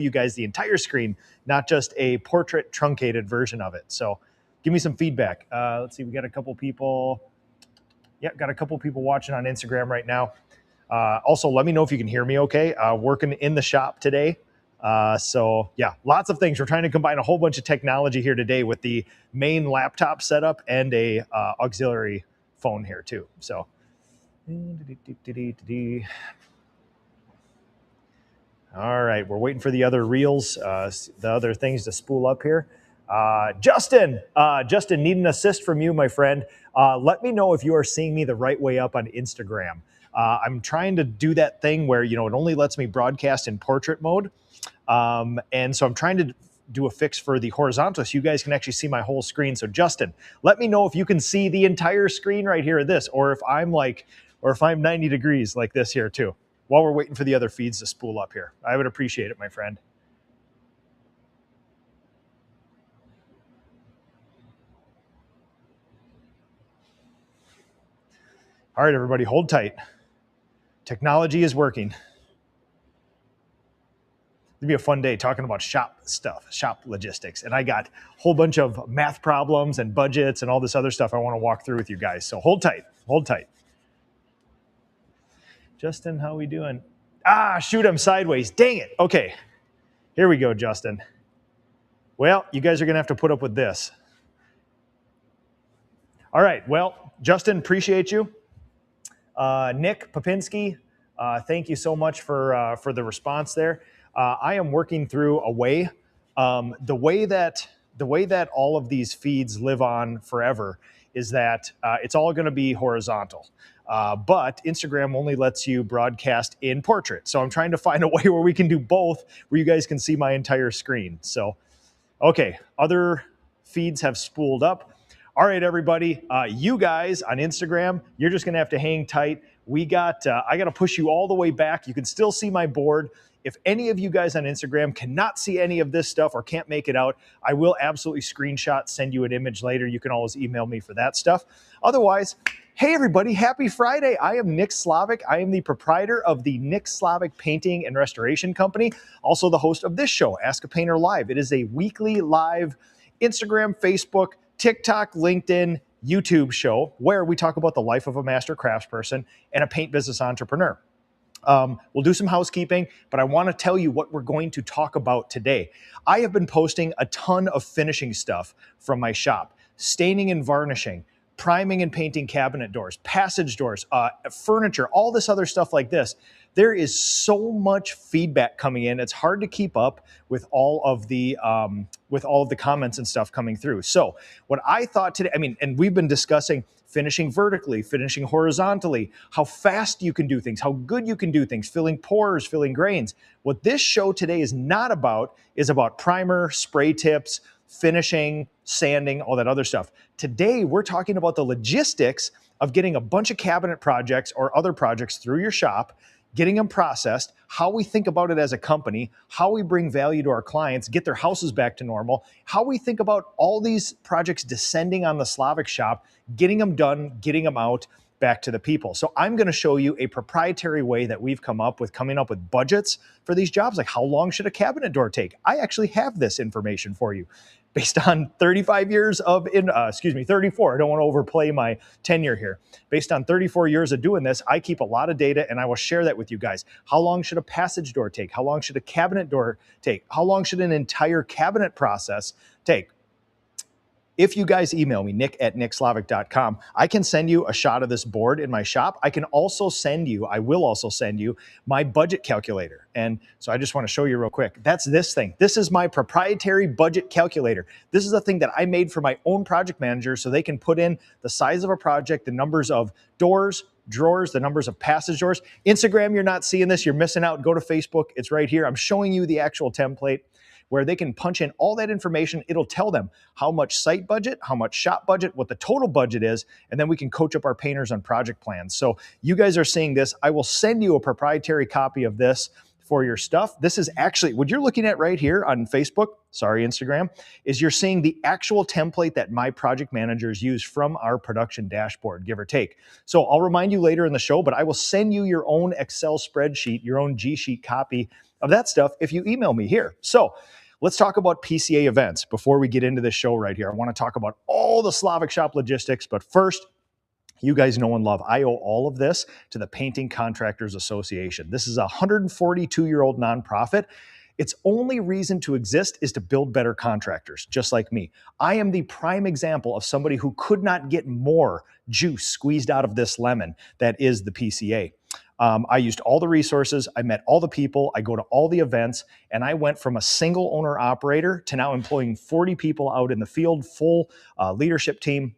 you guys the entire screen, not just a portrait truncated version of it. So give me some feedback. Let's see, we got a couple people. Yeah, got a couple people watching on Instagram right now. Also, let me know if you can hear me okay. Working in the shop today. So yeah, lots of things. We're trying to combine a whole bunch of technology here today with the main laptop setup and a auxiliary phone here too. So all right, we're waiting for the other reels, the other things to spool up here. Justin, need an assist from you, my friend. Let me know if you are seeing me the right way up on Instagram. I'm trying to do that thing where, it only lets me broadcast in portrait mode. And so I'm trying to do a fix for the horizontal so you guys can actually see my whole screen. So Justin, let me know if you can see the entire screen right here of this, or if I'm 90 degrees like this here too, while we're waiting for the other feeds to spool up here. I would appreciate it, my friend. All right, everybody, hold tight. Technology is working. It'll be a fun day talking about shop stuff, shop logistics. And I got a whole bunch of math problems and budgets and all this other stuff I want to walk through with you guys. So hold tight, hold tight. Justin, how we doing? Shoot, I'm sideways. Dang it. Okay, here we go, Justin. Well, you guys are going to have to put up with this. All right, well, Justin, appreciate you. Nick Popinski, thank you so much for the response there. I am working through a way, the way that all of these feeds live on forever is that it's all going to be horizontal. But Instagram only lets you broadcast in portrait. So I'm trying to find a way where we can do both, where you guys can see my entire screen. So, okay, other feeds have spooled up. All right, everybody, you guys on Instagram, you're just going to have to hang tight. I got to push you all the way back. You can still see my board. If any of you guys on Instagram cannot see any of this stuff or can't make it out, I will absolutely screenshot, send you an image later. You can always email me for that stuff. Otherwise, hey, everybody, happy Friday. I am Nick Slavic. I am the proprietor of the Nick Slavic Painting and Restoration Company, also the host of this show, Ask a Painter Live. It is a weekly live Instagram, Facebook, TikTok, LinkedIn, YouTube show where we talk about the life of a master craftsperson and a paint business entrepreneur. We'll do some housekeeping, but I want to tell you what we're going to talk about today. I have been posting a ton of finishing stuff from my shop, staining and varnishing, priming and painting cabinet doors, passage doors, furniture, all this other stuff like this. There is so much feedback coming in. It's hard to keep up with all of the comments and stuff coming through. So what I thought today, and we've been discussing finishing vertically, finishing horizontally, how fast you can do things, how good you can do things, filling pores, filling grains. What this show today is not about is about primer, spray tips, finishing, sanding, all that other stuff. Today, we're talking about the logistics of getting a bunch of cabinet projects or other projects through your shop, getting them processed, how we think about it as a company, how we bring value to our clients, get their houses back to normal, how we think about all these projects descending on the Slavic shop, getting them done, getting them out back to the people. So I'm going to show you a proprietary way that we've come up with coming up with budgets for these jobs. Like, how long should a cabinet door take? I actually have this information for you based on 35 years of, 34. I don't want to overplay my tenure here. Based on 34 years of doing this, I keep a lot of data and I will share that with you guys. How long should a passage door take? How long should a cabinet door take? How long should an entire cabinet process take? If you guys email me, nick@nickslavic.com, I can send you a shot of this board in my shop. I will also send you my budget calculator. And so I just want to show you real quick. That's this thing. This is my proprietary budget calculator. This is a thing that I made for my own project manager so they can put in the size of a project, the numbers of doors, drawers, the numbers of passage doors. Instagram, you're not seeing this. You're missing out. Go to Facebook. It's right here. I'm showing you the actual template where they can punch in all that information. It'll tell them how much site budget, how much shop budget, what the total budget is, and then we can coach up our painters on project plans. So you guys are seeing this. I will send you a proprietary copy of this for your stuff. This is actually, what you're looking at right here on Facebook, sorry, Instagram, is you're seeing the actual template that my project managers use from our production dashboard, give or take. So I'll remind you later in the show, but I will send you your own Excel spreadsheet, your own G Sheet copy of that stuff if you email me here. So let's talk about PCA events before we get into this show right here. I want to talk about all the Slavic shop logistics, but first, you guys know and love, I owe all of this to the Painting Contractors Association. This is a 142-year-old nonprofit. Its only reason to exist is to build better contractors, just like me. I am the prime example of somebody who could not get more juice squeezed out of this lemon that is the PCA. I used all the resources, I met all the people, I go to all the events, and I went from a single owner operator to now employing 40 people out in the field, full leadership team.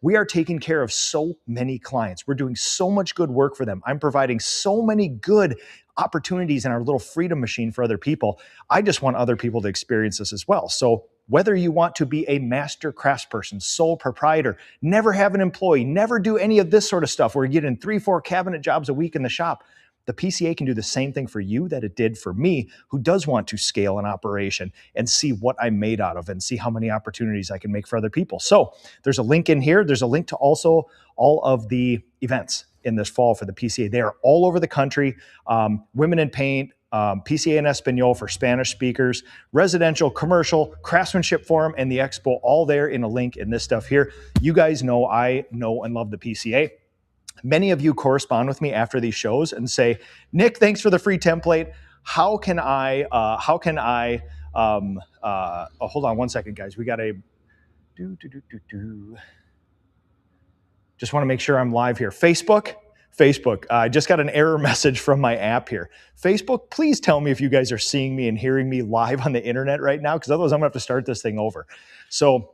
We are taking care of so many clients. We're doing so much good work for them. I'm providing so many good opportunities in our little freedom machine for other people. I just want other people to experience this as well. So whether you want to be a master craftsperson, sole proprietor, never have an employee, never do any of this sort of stuff where you get in 3-4 cabinet jobs a week in the shop, the PCA can do the same thing for you that it did for me, who does want to scale an operation and see what I'm made out of and see how many opportunities I can make for other people. So there's a link in here. There's a link to also all of the events in this fall for the PCA. They are all over the country. Women in Paint, PCA in Espanol for Spanish speakers, residential, commercial, craftsmanship forum, and the expo, all there in a link in this stuff here. You guys know I know and love the PCA. Many of you correspond with me after these shows and say, Nick, thanks for the free template. Hold on one second, guys. We got a Just want to make sure I'm live here. Facebook, I just got an error message from my app here. Facebook, please tell me if you guys are seeing me and hearing me live on the internet right now, because otherwise I'm going to have to start this thing over. So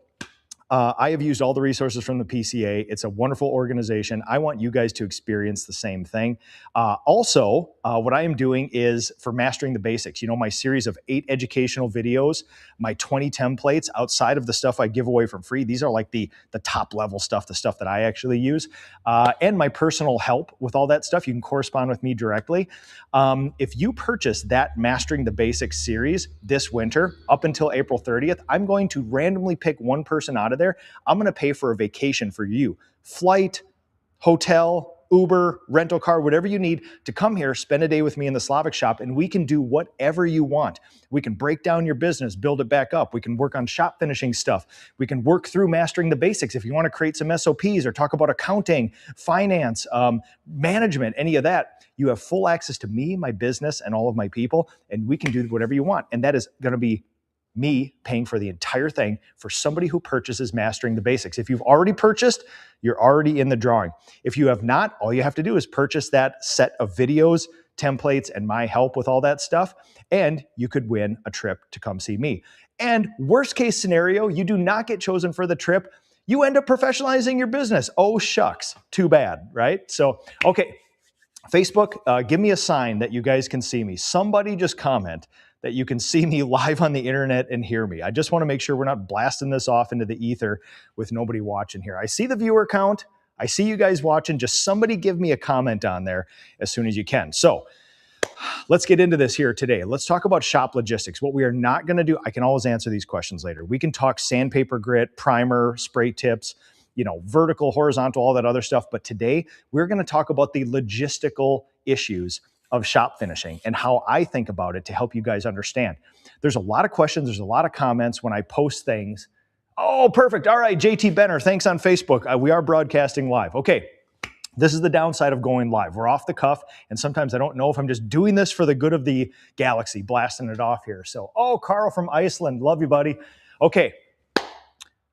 I have used all the resources from the PCA. It's a wonderful organization. I want you guys to experience the same thing. Also, what I am doing is for Mastering the Basics, my series of 8 educational videos, my 20 templates outside of the stuff I give away for free. These are like the top level stuff, the stuff that I actually use, and my personal help with all that stuff. You can correspond with me directly. If you purchase that Mastering the Basics series this winter up until April 30th, I'm going to randomly pick one person out of there. I'm going to pay for a vacation for you. Flight, hotel, Uber, rental car, whatever you need to come here, spend a day with me in the Slavic shop, and we can do whatever you want. We can break down your business, build it back up. We can work on shop finishing stuff. We can work through Mastering the Basics if you want to create some SOPs or talk about accounting, finance, management, any of that. You have full access to me, my business, and all of my people, and we can do whatever you want. And that is going to be me paying for the entire thing for somebody who purchases Mastering the Basics. If you've already purchased, you're already in the drawing. If you have not, all you have to do is purchase that set of videos, templates, and my help with all that stuff, and you could win a trip to come see me. And worst case scenario, you do not get chosen for the trip. You end up professionalizing your business. Oh, shucks. Too bad, right? So, okay. Facebook, give me a sign that you guys can see me. Somebody just comment that you can see me live on the internet and hear me. I just want to make sure we're not blasting this off into the ether with nobody watching here. I see the viewer count. I see you guys watching. Just somebody give me a comment on there as soon as you can. So let's get into this here today. Let's talk about shop logistics. What we are not going to do, I can always answer these questions later. We can talk sandpaper grit, primer, spray tips, vertical, horizontal, all that other stuff. But today we're going to talk about the logistical issues of shop finishing and how I think about it to help you guys understand. There's a lot of questions. There's a lot of comments when I post things. Oh, perfect. All right, JT Benner, thanks on Facebook. We are broadcasting live. Okay, this is the downside of going live. We're off the cuff, and sometimes I don't know if I'm just doing this for the good of the galaxy, blasting it off here. So, Carl from Iceland, love you, buddy. Okay,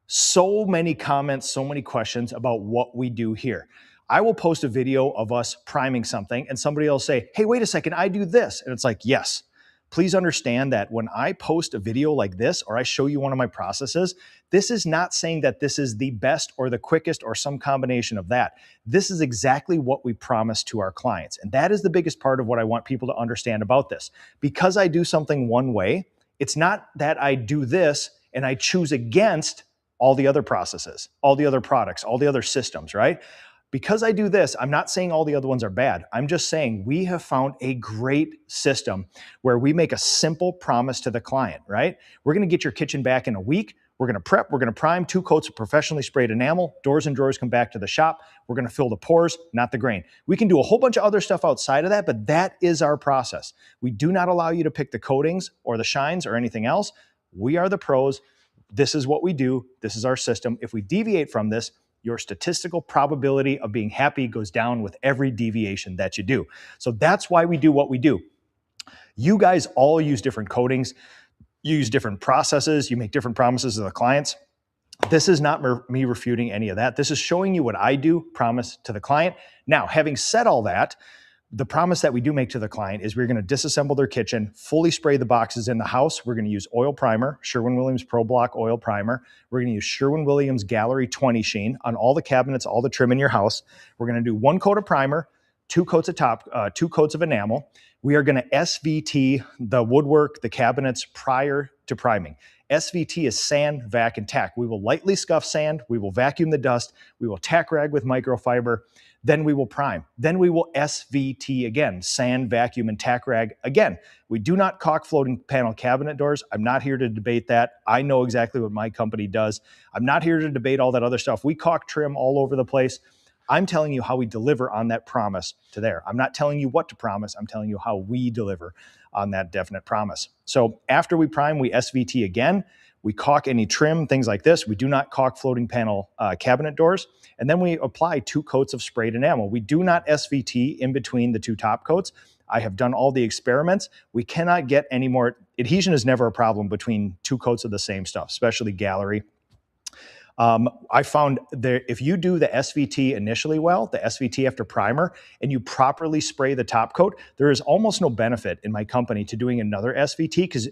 so many comments, so many questions about what we do here. I will post a video of us priming something and somebody will say, hey, wait a second, I do this. And it's like, yes, please understand that when I post a video like this, or I show you one of my processes, this is not saying that this is the best or the quickest or some combination of that. This is exactly what we promise to our clients. And that is the biggest part of what I want people to understand about this. Because I do something one way, it's not that I do this and I choose against all the other processes, all the other products, all the other systems, right? Because I do this, I'm not saying all the other ones are bad. I'm just saying we have found a great system where we make a simple promise to the client, right? We're going to get your kitchen back in a week. We're going to prep, we're going to prime, 2 coats of professionally sprayed enamel, doors and drawers come back to the shop. We're going to fill the pores, not the grain. We can do a whole bunch of other stuff outside of that, but that is our process. We do not allow you to pick the coatings or the shines or anything else. We are the pros. This is what we do. This is our system. If we deviate from this, your statistical probability of being happy goes down with every deviation that you do. So that's why we do what we do. You guys all use different coatings. You use different processes. You make different promises to the clients. This is not me refuting any of that. This is showing you what I do, promise to the client. Now, having said all that, the promise that we do make to the client is we're going to disassemble their kitchen, fully spray the boxes in the house. We're going to use oil primer, Sherwin-Williams Pro Block oil primer. We're going to use Sherwin-Williams Gallery 20 sheen on all the cabinets, all the trim in your house. We're going to do 1 coat of primer, 2 coats of 2 coats of enamel. We are going to SVT the woodwork, the cabinets prior to priming. SVT is sand, vac, and tack. We will lightly scuff sand. We will vacuum the dust. We will tack rag with microfiber. Then we will prime. Then we will SVT again, sand, vacuum, and tack rag again. We do not caulk floating panel cabinet doors. I'm not here to debate that. I know exactly what my company does. I'm not here to debate all that other stuff. We caulk trim all over the place. I'm telling you how we deliver on that promise to there. I'm not telling you what to promise. I'm telling you how we deliver on that definite promise. So after we prime, we SVT again. We caulk any trim, things like this. We do not caulk floating panel cabinet doors. And then we apply 2 coats of sprayed enamel. We do not SVT in between the 2 top coats. I have done all the experiments. We cannot get any more. Adhesion is never a problem between 2 coats of the same stuff, especially Gallery. I found that if you do the SVT initially well, the SVT after primer, and you properly spray the top coat, there is almost no benefit in my company to doing another SVT because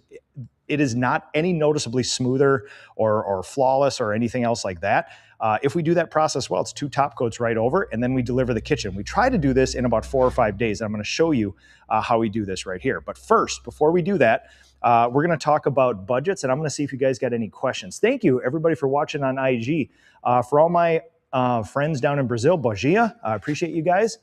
it is not any noticeably smoother or flawless or anything else like that. If we do that process well, it's 2 top coats right over, and then we deliver the kitchen. We try to do this in about 4 or 5 days. And I'm going to show you how we do this right here. But first, before we do that, we're going to talk about budgets, and I'm going to see if you guys got any questions. Thank you, everybody, for watching on IG. For all my friends down in Brazil, bom dia. I appreciate you guys.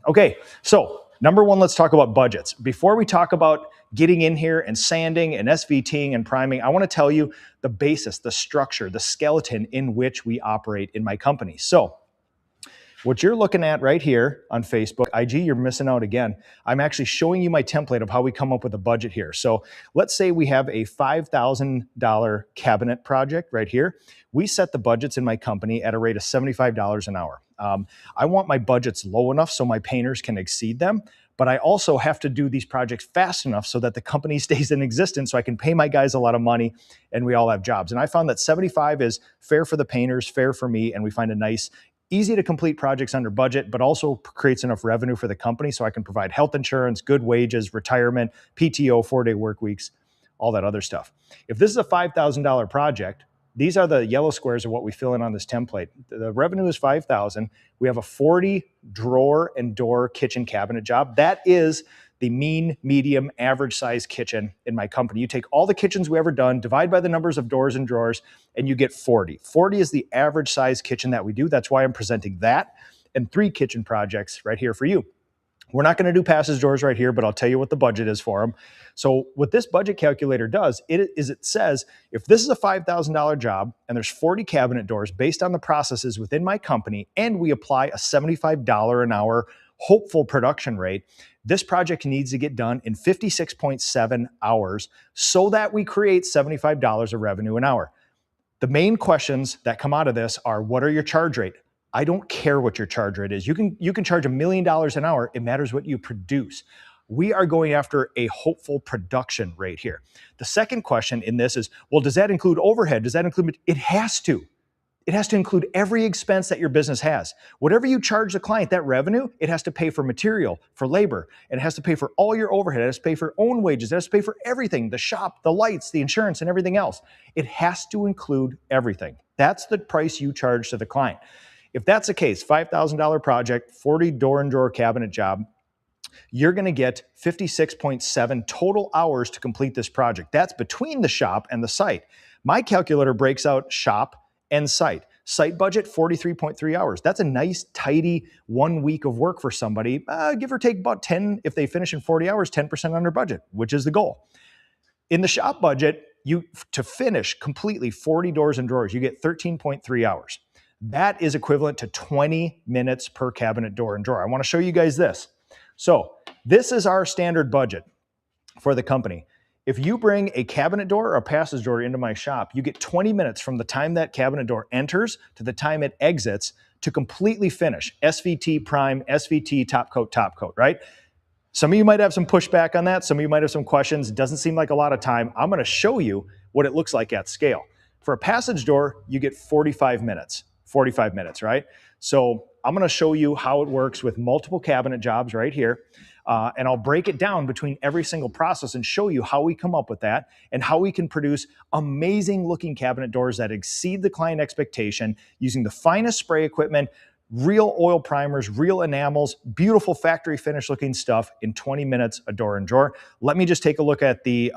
Okay, so number one, let's talk about budgets. Before we talk about getting in here and sanding and SVTing and priming, I want to tell you the basis, the structure, the skeleton in which we operate in my company. So what you're looking at right here on Facebook, IG, you're missing out again. I'm actually showing you my template of how we come up with a budget here. So let's say we have a $5,000 cabinet project right here. We set the budgets in my company at a rate of $75 an hour. I want my budgets low enough so my painters can exceed them, but I also have to do these projects fast enough so that the company stays in existence so I can pay my guys a lot of money and we all have jobs. And I found that 75 is fair for the painters, fair for me, and we find a nice, easy to complete projects under budget, but also creates enough revenue for the company so I can provide health insurance, good wages, retirement, PTO, 4-day work weeks, all that other stuff. If this is a $5,000 project, these are the yellow squares of what we fill in on this template. The revenue is $5,000. We have a 40 drawer and door kitchen cabinet job. That is the mean, medium, average size kitchen in my company. You take all the kitchens we ever done, divide by the numbers of doors and drawers, and you get 40. 40 is the average size kitchen that we do. That's why I'm presenting that and 3 kitchen projects right here for you. We're not going to do passage doors right here, but I'll tell you what the budget is for them. So what this budget calculator does it says, if this is a $5,000 job and there's 40 cabinet doors based on the processes within my company, and we apply a $75 an hour hopeful production rate, this project needs to get done in 56.7 hours so that we create $75 of revenue an hour. The main questions that come out of this are, what are your charge rate? I don't care what your charge rate is. You can charge $1 million an hour. It matters what you produce. We are going after a hopeful production rate here. The second question in this is, well, does that include overhead? Does that include, it has to. It has to include every expense that your business has. Whatever you charge the client, that revenue, it has to pay for material, for labor, and it has to pay for all your overhead. It has to pay for own wages. It has to pay for everything, the shop, the lights, the insurance, and everything else. It has to include everything. That's the price you charge to the client. If that's the case, $5,000 project, 40 door and drawer cabinet job, you're going to get 56.7 total hours to complete this project. That's between the shop and the site. My calculator breaks out shop and site. Site budget, 43.3 hours. That's a nice, tidy 1 week of work for somebody, give or take about 10, if they finish in 40 hours, 10% under budget, which is the goal. In the shop budget, to finish completely 40 doors and drawers, you get 13.3 hours. That is equivalent to 20 minutes per cabinet door and drawer. I want to show you guys this. So this is our standard budget for the company. If you bring a cabinet door or a passage door into my shop, you get 20 minutes from the time that cabinet door enters to the time it exits to completely finish. SVT, prime, SVT, top coat, right? Some of you might have some pushback on that. Some of you might have some questions. It doesn't seem like a lot of time. I'm going to show you what it looks like at scale. For a passage door, you get 45 minutes. 45 minutes, right? So I'm going to show you how it works with multiple cabinet jobs right here. And I'll break it down between every single process and show you how we come up with that and how we can produce amazing looking cabinet doors that exceed the client expectation using the finest spray equipment, real oil primers, real enamels, beautiful factory finish looking stuff in 20 minutes, a door and drawer. Let me just take a look at the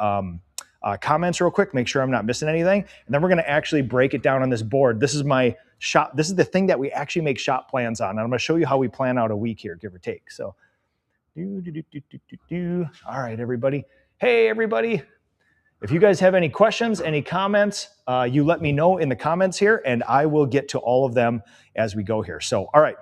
comments real quick, make sure I'm not missing anything. And then we're going to actually break it down on this board. This is my shop. This is the thing that we actually make shop plans on. And I'm going to show you how we plan out a week here, give or take. So, all right, everybody. Hey, everybody. If you guys have any questions, any comments, you let me know in the comments here, and I will get to all of them as we go here. So, all right.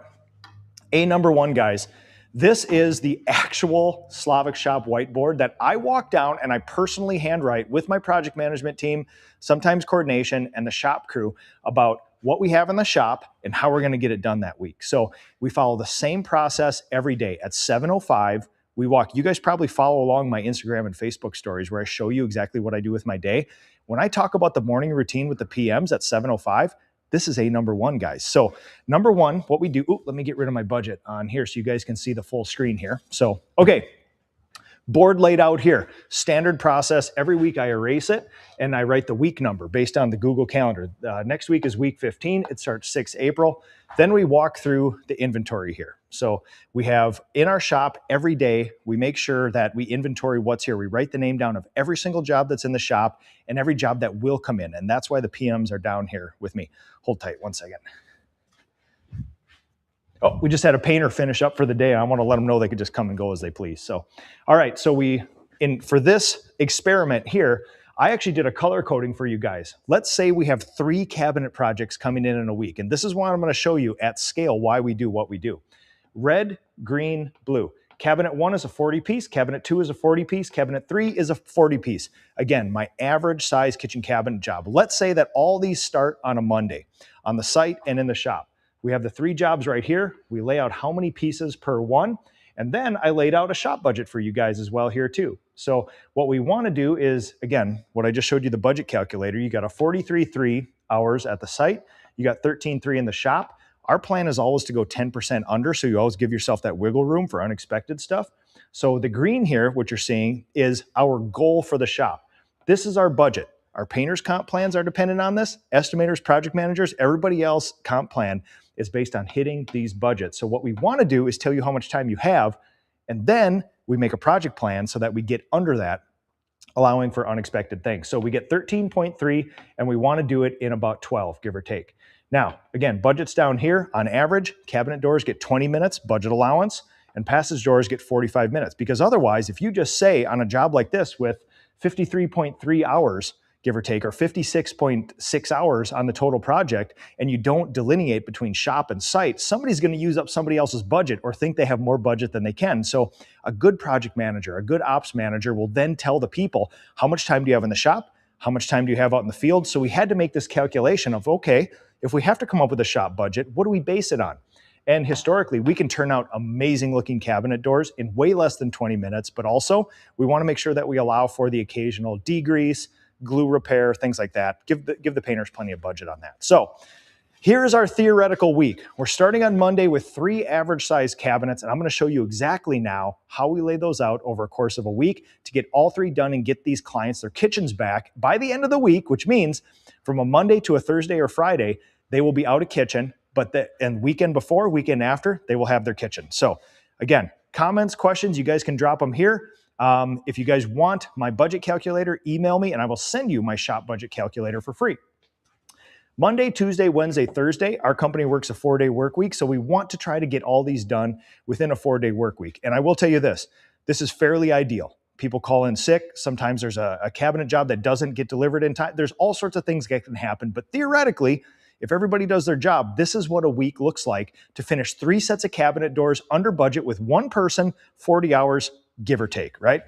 Number one, guys. This is the actual Slavic Shop whiteboard that I walk down and I personally handwrite with my project management team, sometimes coordination, and the shop crew about what we have in the shop and how we're going to get it done that week. So we follow the same process every day. At 7:05, we walk. You guys probably follow along my Instagram and Facebook stories where I show you exactly what I do with my day. When I talk about the morning routine with the PMs at 7:05, this is number one, guys. So number one, what we do, let me get rid of my budget on here so you guys can see the full screen here. So, okay, board laid out here. Standard process. Every week I erase it and I write the week number based on the Google Calendar. Next week is week 15. It starts 6 April. Then we walk through the inventory here. So we have in our shop every day, we make sure that we inventory what's here. We write the name down of every single job that's in the shop and every job that will come in. And that's why the PMs are down here with me. Hold tight 1 second. Oh, we just had a painter finish up for the day. I want to let them know they could just come and go as they please. So, all right. So for this experiment here, I actually did a color coding for you guys. Let's say we have 3 cabinet projects coming in a week. And this is why I'm going to show you at scale why we do what we do. Red, green, blue. Cabinet 1 is a 40-piece. Cabinet 2 is a 40-piece. Cabinet 3 is a 40-piece. Again, my average size kitchen cabinet job. Let's say that all these start on a Monday on the site and in the shop. We have the 3 jobs right here. We lay out how many pieces per one. And then I laid out a shop budget for you guys as well here too. So what we want to do is, again, what I just showed you, the budget calculator. You got a 43.3 hours at the site. You got 13.3 in the shop. Our plan is always to go 10% under, so you always give yourself that wiggle room for unexpected stuff. So the green here, what you're seeing, is our goal for the shop. This is our budget. Our painters' comp plans are dependent on this. Estimators, project managers, everybody else comp plan is based on hitting these budgets. So what we want to do is tell you how much time you have, and then we make a project plan so that we get under that, allowing for unexpected things. So we get 13.3, and we want to do it in about 12, give or take. Now, again, budget's down here. On average, cabinet doors get 20 minutes, budget allowance, and passage doors get 45 minutes. Because otherwise, if you just say on a job like this with 53.3 hours, give or take, or 56.6 hours on the total project, and you don't delineate between shop and site, somebody's going to use up somebody else's budget or think they have more budget than they can. So a good project manager, a good ops manager will then tell the people, how much time do you have in the shop? How much time do you have out in the field? So we had to make this calculation of, okay, if we have to come up with a shop budget, what do we base it on? And historically, we can turn out amazing looking cabinet doors in way less than 20 minutes, but also we want to make sure that we allow for the occasional degrease, glue repair, things like that. Give the painters plenty of budget on that. So here's our theoretical week. We're starting on Monday with 3 average size cabinets, and I'm going to show you exactly now how we lay those out over a course of a week to get all 3 done and get these clients their kitchens back by the end of the week, which means from a Monday to a Thursday or Friday, they will be out of kitchen, and weekend before, weekend after, they will have their kitchen. So again, comments, questions, you guys can drop them here. If you guys want my budget calculator, email me and I will send you my shop budget calculator for free. Monday, Tuesday, Wednesday, Thursday, our company works a 4-day work week, so we want to try to get all these done within a 4-day work week. And I will tell you this is fairly ideal. people call in sick. Sometimes there's a cabinet job that doesn't get delivered in time. There's all sorts of things that can happen. But theoretically, if everybody does their job, this is what a week looks like to finish 3 sets of cabinet doors under budget with one person, 40 hours, give or take, right?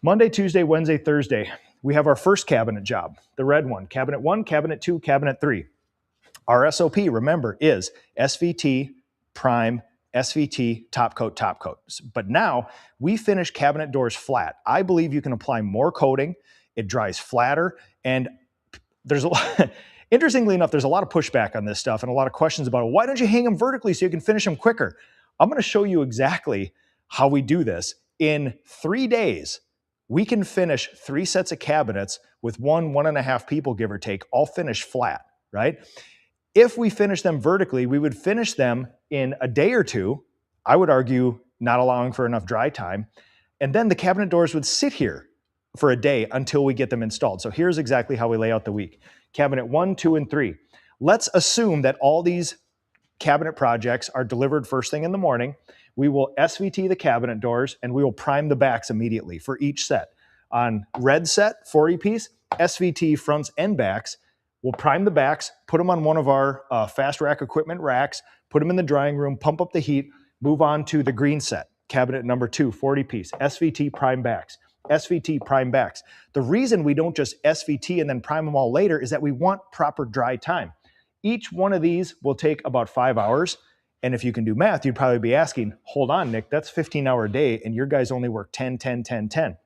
Monday, Tuesday, Wednesday, Thursday, we have our first cabinet job, the red one, cabinet 1, cabinet 2, cabinet 3. Our SOP, remember, is SVT, prime, SVT, top coat. But now we finish cabinet doors flat. I believe you can apply more coating. It dries flatter. And there's a lot, interestingly enough, there's a lot of pushback on this stuff and a lot of questions about, why don't you hang them vertically so you can finish them quicker? I'm going to show you exactly how we do this. In 3 days, we can finish 3 sets of cabinets with 1.5 people, give or take, all finished flat, right? If we finish them vertically, we would finish them in a day or 2, I would argue not allowing for enough dry time, and then the cabinet doors would sit here for a day until we get them installed. So here's exactly how we lay out the week. Cabinet 1, 2, and 3. Let's assume that all these cabinet projects are delivered first thing in the morning. We will SVT the cabinet doors and we will prime the backs immediately for each set. On red set, 40 piece, SVT fronts and backs. We'll prime the backs, put them on one of our fast rack equipment racks, put them in the drying room, pump up the heat, move on to the green set, cabinet number 2, 40 piece, SVT prime backs, SVT prime backs. The reason we don't just SVT and then prime them all later is that we want proper dry time. Each one of these will take about 5 hours. And if you can do math, you'd probably be asking, hold on, Nick, that's 15-hour day and your guys only work 10, 10, 10, 10.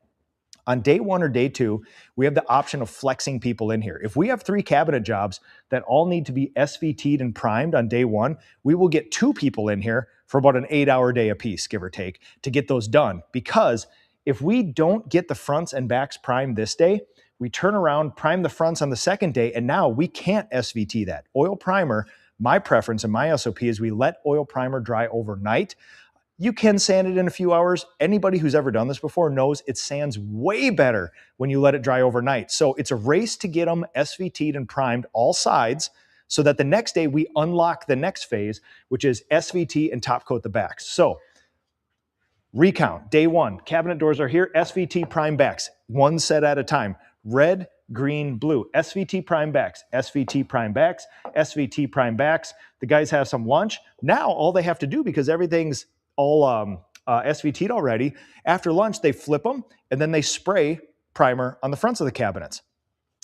On day 1 or day 2, we have the option of flexing people in here. If we have 3 cabinet jobs that all need to be SVT'd and primed on day 1, we will get 2 people in here for about an 8-hour day apiece, give or take, to get those done. Because if we don't get the fronts and backs primed this day, we turn around, prime the fronts on the second day, and now we can't SVT that. Oil primer, my preference and my SOP is we let oil primer dry overnight. You can sand it in a few hours. Anybody who's ever done this before knows it sands way better when you let it dry overnight. So it's a race to get them SVT'd and primed all sides so that the next day we unlock the next phase, which is SVT and top coat the backs. So recount, day 1, cabinet doors are here, SVT prime backs, 1 set at a time. Red, green, blue, SVT prime backs, SVT prime backs, SVT prime backs. The guys have some lunch. Now all they have to do, because everything's all SVT'd already, after lunch they flip them and then they spray primer on the fronts of the cabinets.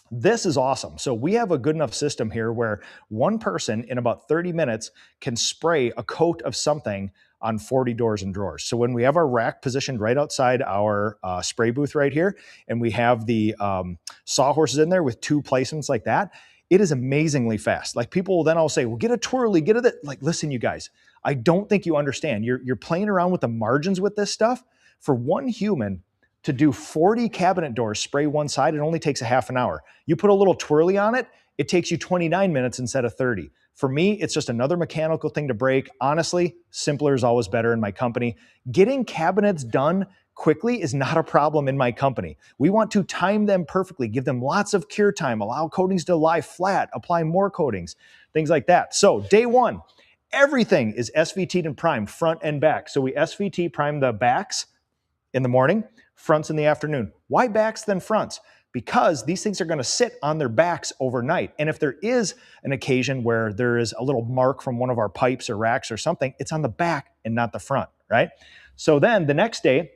This is awesome. So we have a good enough system here where one person in about 30 minutes can spray a coat of something on 40 doors and drawers. So when we have our rack positioned right outside our spray booth right here, and we have the sawhorses in there with 2 placements like that, it is amazingly fast. Like people will then all say, well, get a twirly, get a, like, listen, you guys, I don't think you understand. You're playing around with the margins with this stuff. For one human to do 40 cabinet doors, spray one side, it only takes a half an hour. You put a little twirly on it, it takes you 29 minutes instead of 30. For me, it's just another mechanical thing to break. Honestly, simpler is always better in my company. Getting cabinets done quickly is not a problem in my company. We want to time them perfectly, give them lots of cure time, allow coatings to lie flat, apply more coatings, things like that. So day 1, everything is SVT'd and primed, front and back. So we SVT prime the backs in the morning, fronts in the afternoon. Why backs then fronts? Because these things are going to sit on their backs overnight. And if there is an occasion where there is a little mark from one of our pipes or racks or something, it's on the back and not the front, right? So then the next day,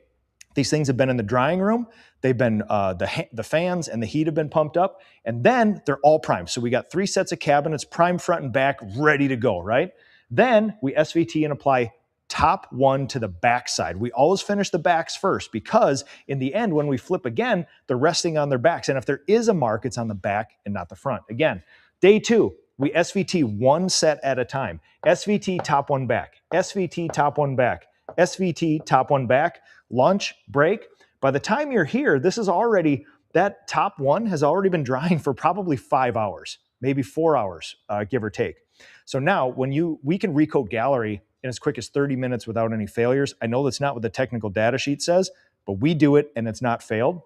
these things have been in the drying room. They've been, the fans and the heat have been pumped up, and then they're all primed. So we got 3 sets of cabinets, primed front and back, ready to go, right? Then we SVT and apply top 1 to the back side. We always finish the backs first because in the end, when we flip again, they're resting on their backs. And if there is a mark, it's on the back and not the front. Again, day 2, we SVT 1 set at a time. SVT top 1 back, SVT top 1 back, SVT top 1 back, lunch, break. By the time you're here, this is already, that top 1 has already been drying for probably 5 hours, maybe 4 hours, give or take. So now when we can recoat gallery in as quick as 30 minutes without any failures. I know that's not what the technical data sheet says, but we do it and it's not failed.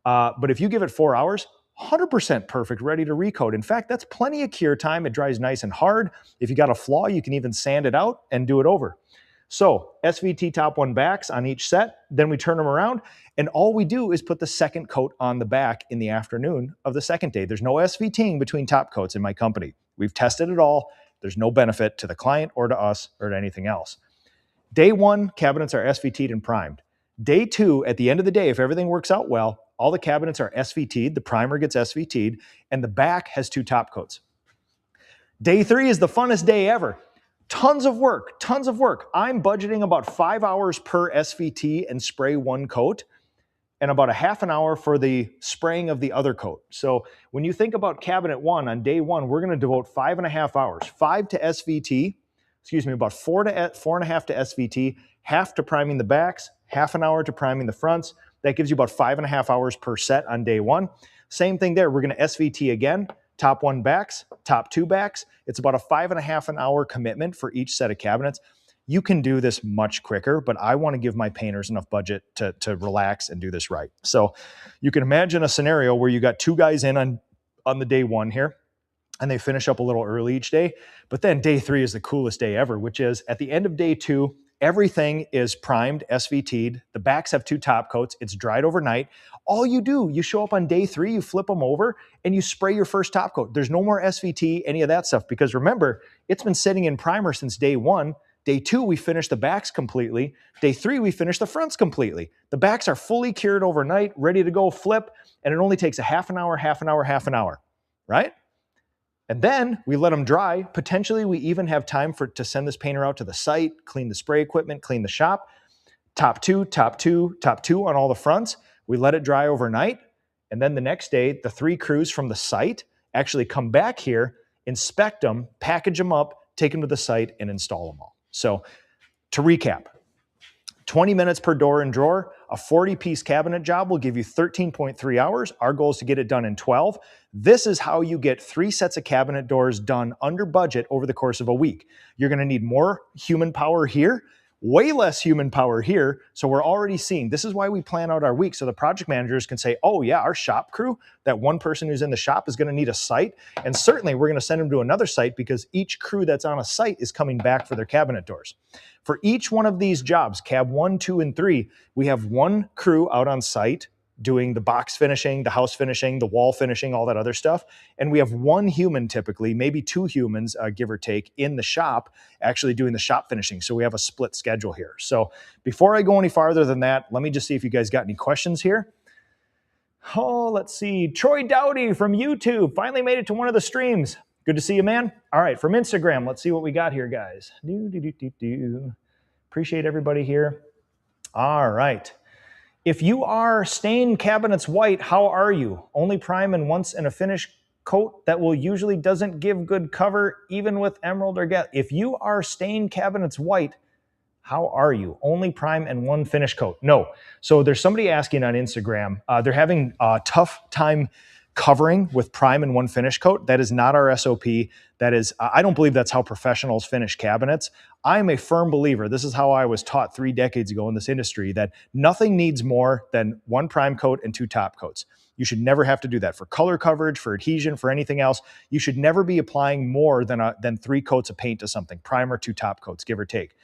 But if you give it 4 hours, 100% perfect, ready to recoat. In fact, that's plenty of cure time. It dries nice and hard. If you got a flaw, you can even sand it out and do it over. So SVT top one backs on each set, then we turn them around, and all we do is put the second coat on the back in the afternoon of the second day. There's no SVTing between top coats in my company. We've tested it all. There's no benefit to the client or to us or to anything else. Day one, cabinets are SVT'd and primed. Day two, at the end of the day, if everything works out well, all the cabinets are SVT'd, the primer gets SVT'd, and the back has 2 top coats. Day three is the funnest day ever. Tons of work, tons of work. I'm budgeting about 5 hours per SVT and spray one coat, and about a half an hour for the spraying of the other coat. So when you think about cabinet one, on day one, we're gonna devote 5.5 hours, 5 to SVT, about 4.5 to SVT, half to priming the backs, half an hour to priming the fronts. That gives you about 5.5 hours per set on day one. Same thing there, we're gonna SVT again, top one backs, top two backs. It's about a 5.5 an hour commitment for each set of cabinets. You can do this much quicker, but I want to give my painters enough budget to relax and do this right. So you can imagine a scenario where you got 2 guys in on the day one here, and they finish up a little early each day. But then day 3 is the coolest day ever, which is at the end of day 2, everything is primed, SVT'd. The backs have 2 top coats. It's dried overnight. All you do, you show up on day 3, you flip them over, and you spray your first top coat. There's no more SVT, any of that stuff, because remember, it's been sitting in primer since day 1. Day 2, we finish the backs completely. Day 3, we finish the fronts completely. The backs are fully cured overnight, ready to go flip, and it only takes a half an hour, right? And then we let them dry. Potentially, we even have time to send this painter out to the site, clean the spray equipment, clean the shop. Top two on all the fronts. We let it dry overnight. And then the next day, the 3 crews from the site actually come back here, inspect them, package them up, take them to the site, and install them all. So to recap, 20 minutes per door and drawer, a 40-piece cabinet job will give you 13.3 hours. Our goal is to get it done in 12. This is how you get 3 sets of cabinet doors done under budget over the course of a week. You're gonna need more human power here, way less human power here. So we're already seeing, this is why we plan out our week. So the project managers can say, oh yeah, our shop crew, that one person who's in the shop is gonna need a site. And certainly we're gonna send them to another site because each crew that's on a site is coming back for their cabinet doors. For each one of these jobs, cab 1, 2, and 3, we have 1 crew out on site doing the box finishing, the house finishing, the wall finishing, all that other stuff. And we have 1 human typically, maybe 2 humans, give or take, in the shop actually doing the shop finishing. So we have a split schedule here. So before I go any farther than that, let me just see if you guys got any questions here. Oh, let's see. Troy Dowdy from YouTube finally made it to one of the streams. Good to see you, man. All right, from Instagram, let's see what we got here, guys. Appreciate everybody here. All right. If you are stained cabinets white, how are you? Only prime and once in a finish coat that will usually doesn't give good cover, even with emerald or get. If you are stained cabinets white, how are you? Only prime and 1 finish coat? No. So there's somebody asking on Instagram, they're having a tough time covering with prime and 1 finish coat. That is not our SOP. That is, I don't believe that's how professionals finish cabinets. I'm a firm believer, this is how I was taught 3 decades ago in this industry, that nothing needs more than 1 prime coat and 2 top coats. You should never have to do that for color coverage, for adhesion, for anything else. You should never be applying more than 3 coats of paint to something, primer, 2 top coats, give or take.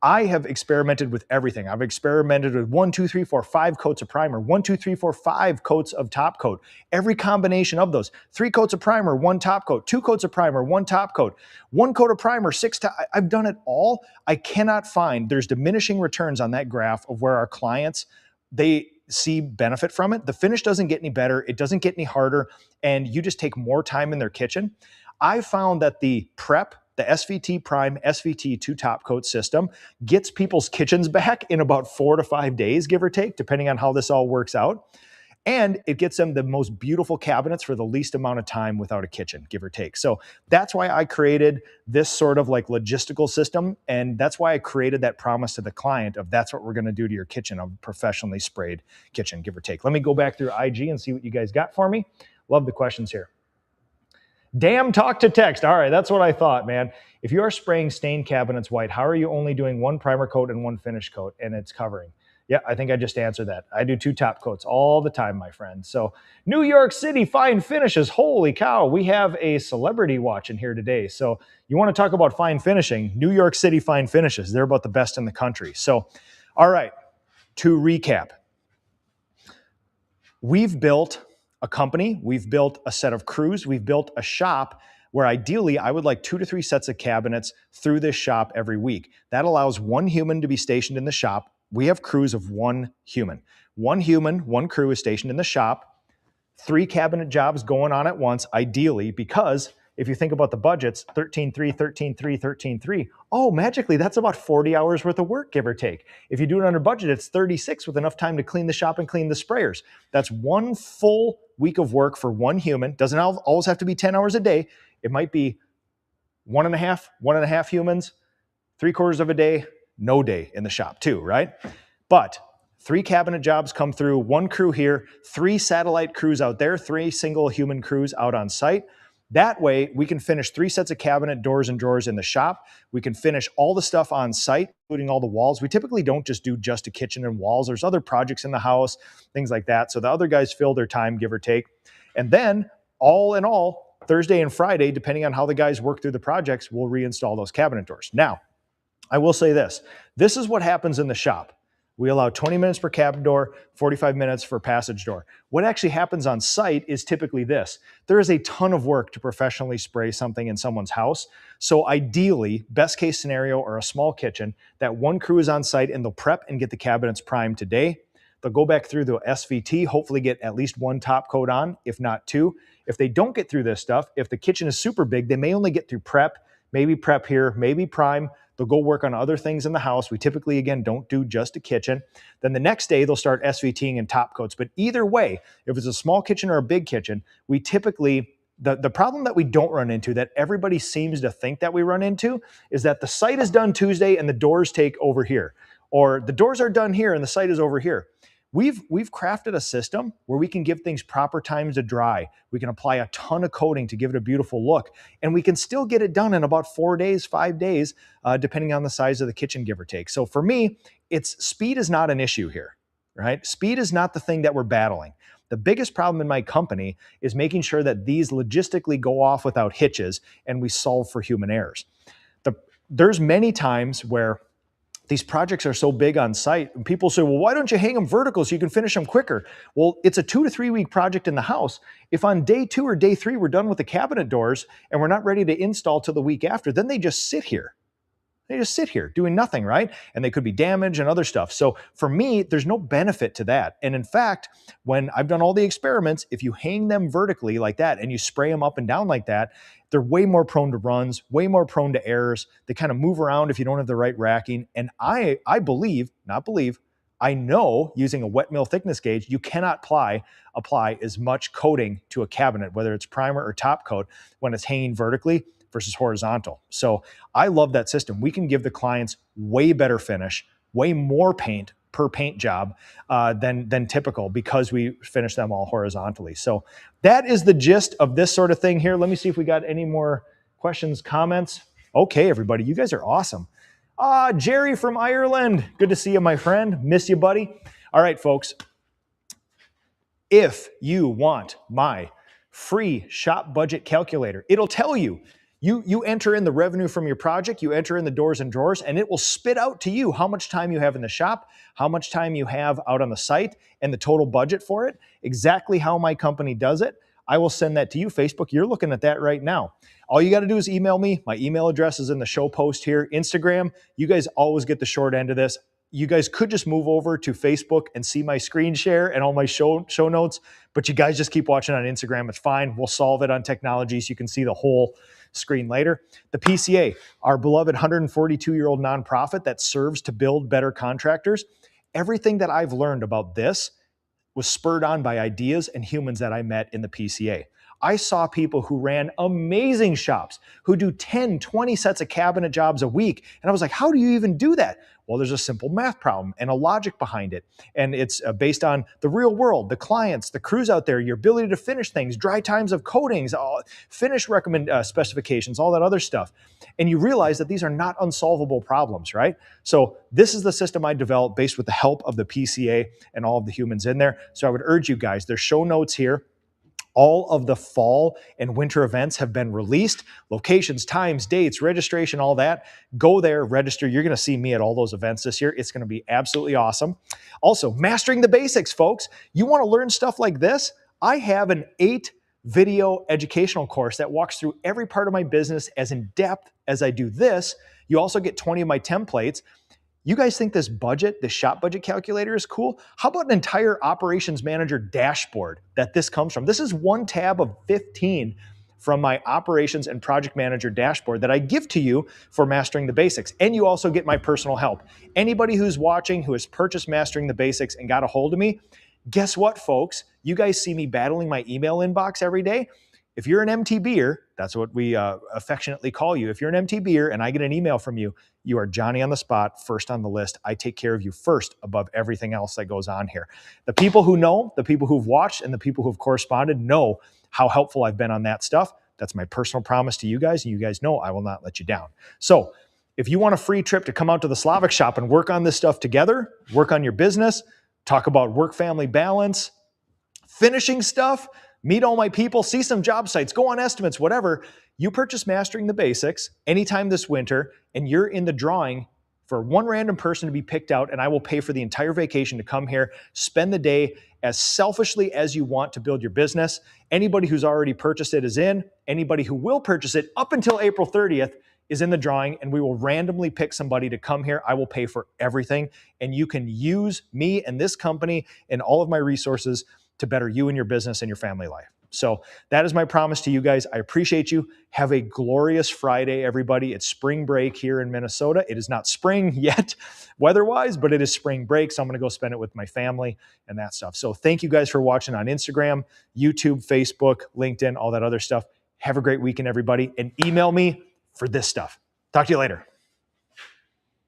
I have experimented with everything. I've experimented with 1, 2, 3, 4, 5 coats of primer, 1, 2, 3, 4, 5 coats of top coat. Every combination of those. 3 coats of primer, 1 top coat, 2 coats of primer, 1 top coat, 1 coat of primer, 6 top. I've done it all. I cannot find, there's diminishing returns on that graph of where our clients, they see benefit from it. The finish doesn't get any better. It doesn't get any harder. And you just take more time in their kitchen. I found that the prep, the SVT Prime, SVT 2 top coat system gets people's kitchens back in about 4 to 5 days, give or take, depending on how this all works out. And it gets them the most beautiful cabinets for the least amount of time without a kitchen, give or take. So that's why I created this sort of like logistical system. And that's why I created that promise to the client of that's what we're going to do to your kitchen, a professionally sprayed kitchen, give or take. Let me go back through IG and see what you guys got for me. Love the questions here. Damn talk to text. All right, that's what I thought, man. If you are spraying stained cabinets white, how are you only doing 1 primer coat and 1 finish coat and it's covering? Yeah, I think I just answered that. I do 2 top coats all the time, my friend. So New York City fine finishes. Holy cow, we have a celebrity watching here today. So you want to talk about fine finishing, New York City fine finishes. They're about the best in the country. So, all right, to recap, we've built a company, we've built a set of crews, we've built a shop where ideally I would like 2 to 3 sets of cabinets through this shop every week. That allows one human to be stationed in the shop. We have crews of one human. One human, one crew is stationed in the shop, 3 cabinet jobs going on at once, ideally, because if you think about the budgets, 13.3, 13.3, 13.3, oh, magically, that's about 40 hours worth of work, give or take. If you do it under budget, it's 36 with enough time to clean the shop and clean the sprayers. That's 1 full week of work for one human. Doesn't always have to be 10 hours a day. It might be one and a half humans, 3/4 of a day, no day in the shop too, right? But 3 cabinet jobs come through, 1 crew here, 3 satellite crews out there, 3 single human crews out on site. That way, we can finish 3 sets of cabinet doors and drawers in the shop. We can finish all the stuff on site, including all the walls. We typically don't just do just a kitchen and walls. There's other projects in the house, things like that. So the other guys fill their time, give or take. And then, all in all, Thursday and Friday, depending on how the guys work through the projects, we'll reinstall those cabinet doors. Now, I will say this. This is what happens in the shop. We allow 20 minutes per cabinet door, 45 minutes for passage door. What actually happens on site is typically this. There is a ton of work to professionally spray something in someone's house. So ideally, best case scenario or a small kitchen, that 1 crew is on site and they'll prep and get the cabinets primed today. They'll go back through the SVT, hopefully get at least 1 top coat on, if not 2. If they don't get through this stuff, if the kitchen is super big, they may only get through prep, maybe prep here, maybe prime. They'll go work on other things in the house. We typically, again, don't do just a kitchen. Then the next day, they'll start SVTing and top coats. But either way, if it's a small kitchen or a big kitchen, we typically, the problem that we don't run into, that everybody seems to think that we run into, is that the site is done Tuesday and the doors take over here. Or the doors are done here and the site is over here. We've crafted a system where we can give things proper times to dry. We can apply a ton of coating to give it a beautiful look. And we can still get it done in about 4 days, 5 days, depending on the size of the kitchen, give or take. So for me, speed is not an issue here, right? Speed is not the thing that we're battling. The biggest problem in my company is making sure that these logistically go off without hitches and we solve for human errors. There's many times where these projects are so big on site, and people say, well, why don't you hang them vertical so you can finish them quicker? Well, it's a 2 to 3 week project in the house. If on day 2 or day 3 we're done with the cabinet doors and we're not ready to install till the week after, then they just sit here. They just sit here doing nothing, right? And they could be damaged and other stuff. So for me, there's no benefit to that. And in fact, when I've done all the experiments, if you hang them vertically like that and you spray them up and down like that, they're way more prone to runs, way more prone to errors. They kind of move around if you don't have the right racking. And I know using a wet mill thickness gauge, you cannot apply as much coating to a cabinet, whether it's primer or top coat, when it's hanging vertically versus horizontal. So I love that system. We can give the clients way better finish, way more paint per paint job than typical, because we finish them all horizontally. So that is the gist of this sort of thing here. Let me see if we got any more questions, comments. Okay, everybody, you guys are awesome. Jerry from Ireland. Good to see you, my friend. Miss you, buddy. All right, folks. If you want my free shop budget calculator, it'll tell you. You enter in the revenue from your project, you enter in the doors and drawers, and it will spit out to you how much time you have in the shop, how much time you have out on the site, and the total budget for it, exactly how my company does it. I will send that to you. Facebook, you're looking at that right now. All you got to do is email me. My email address is in the show post here. Instagram, you guys always get the short end of this. You guys could just move over to Facebook and see my screen share and all my show notes, but you guys just keep watching on Instagram. It's fine. We'll solve it on technology so you can see the whole screen later. The PCA, our beloved 142-year-old nonprofit that serves to build better contractors. Everything that I've learned about this was spurred on by ideas and humans that I met in the PCA. I saw people who ran amazing shops, who do 10, 20 sets of cabinet jobs a week. And I was like, how do you even do that? Well, there's a simple math problem and a logic behind it. And it's based on the real world, the clients, the crews out there, your ability to finish things, dry times of coatings, finish specifications, all that other stuff. And you realize that these are not unsolvable problems, right? So this is the system I developed based with the help of the PCA and all of the humans in there. So I would urge you guys, there's show notes here. All of the fall and winter events have been released. Locations, times, dates, registration, all that. Go there, register. You're going to see me at all those events this year. It's going to be absolutely awesome. Also, mastering the basics, folks. You want to learn stuff like this? I have an 8-video educational course that walks through every part of my business as in depth as I do this. You also get 20 of my templates. You guys think this shop budget calculator is cool? How about an entire operations manager dashboard that this comes from? This is one tab of 15 from my operations and project manager dashboard that I give to you for mastering the basics. And you also get my personal help. Anybody who's watching who has purchased Mastering the Basics and got a hold of me, guess what, folks? You guys see me battling my email inbox every day. If you're an MTBer, that's what we affectionately call you. If you're an MTBer and I get an email from you, you are Johnny on the spot, first on the list. I take care of you first above everything else that goes on here. The people who know, the people who've watched, and the people who've corresponded know how helpful I've been on that stuff. That's my personal promise to you guys, and you guys know I will not let you down. So if you want a free trip to come out to the Slavic shop and work on this stuff together, work on your business, talk about work-family balance, finishing stuff, meet all my people, see some job sites, go on estimates, whatever. You purchase Mastering the Basics anytime this winter, and you're in the drawing for one random person to be picked out, and I will pay for the entire vacation to come here, spend the day as selfishly as you want to build your business. Anybody who's already purchased it is in. Anybody who will purchase it up until April 30th is in the drawing, and we will randomly pick somebody to come here. I will pay for everything, and you can use me and this company and all of my resources to better you and your business and your family life. So that is my promise to you guys. I appreciate you. Have a glorious Friday, everybody. It's spring break here in Minnesota. It is not spring yet weather-wise, but it is spring break. So I'm going to go spend it with my family and that stuff. So thank you guys for watching on Instagram, YouTube, Facebook, LinkedIn, all that other stuff. Have a great weekend, everybody. And email me for this stuff. Talk to you later.